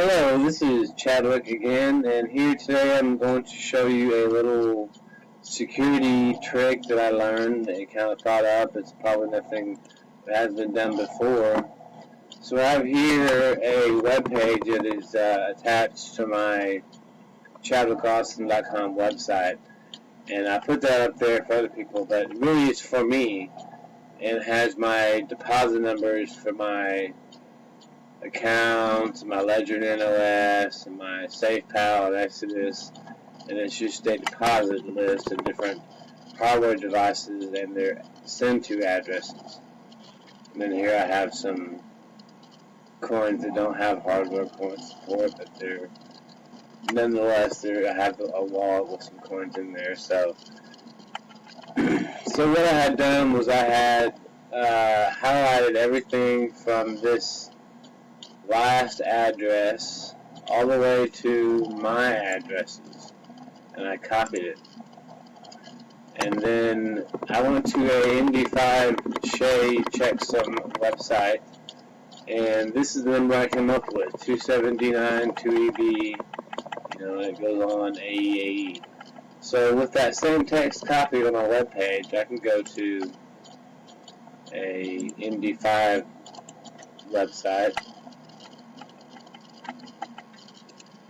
Hello, this is Chadwick again, and here today I'm going to show you a little security trick that I learned and kind of thought up. It's probably nothing that has been done before. So I have here a web page that is attached to my ChadwickAustin.com website, and I put that up there for other people, but really it's for me, and it has my deposit numbers for my accounts, my Ledger and NOS, and my SafePal and Exodus, and it's just a deposit list of different hardware devices and their send-to addresses. And then here I have some coins that don't have hardware coin support, but they're nonetheless I have a wallet with some coins in there. So what I had done was I had highlighted everything from this last address all the way to my addresses, and I copied it. And then I went to a MD5 Checksum website, and this is the number I came up with: 27D9-2EB. It goes on AEAE. So with that same text copied on my web page, I can go to a MD5 website,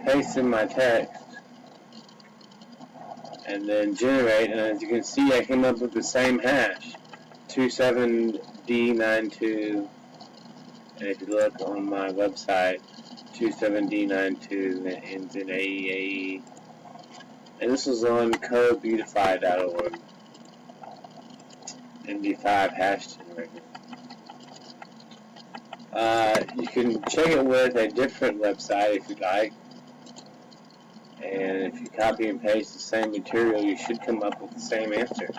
paste in my text, and then generate, and as you can see I came up with the same hash, 27D92, and if you look on my website, 27D92 ends in AEAE, and this was on codebeautify.org, MD5 hash generator. You can check it with a different website if you like, and if you copy and paste the same material, you should come up with the same answer.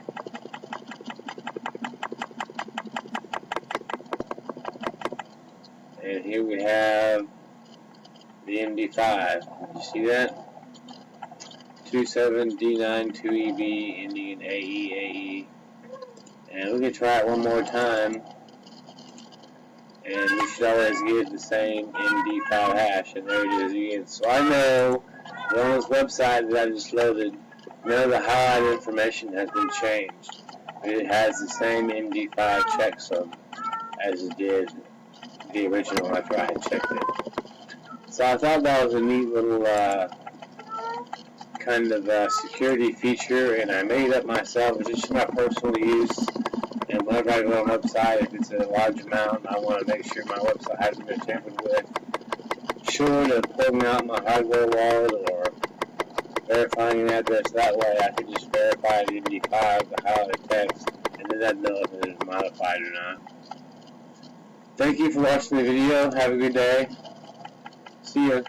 And here we have the MD5. You see that? 27D92EB ending in AEAE. And we can try it one more time, and we should always get the same MD5 hash, and there it is again. So I know on this website that I just loaded, none of the highlighted information has been changed. It has the same MD5 checksum as it did the original after I had checked it. So I thought that was a neat little kind of security feature, and I made it up myself. It's just for my personal use. And whenever I go on a website, if it's a large amount, I want to make sure my website hasn't been tampered with. Short of pulling out my hardware wallet or verifying an address that way, I could just verify the MD5, the highlighted text, and then I'd know if it is modified or not. Thank you for watching the video. Have a good day. See ya.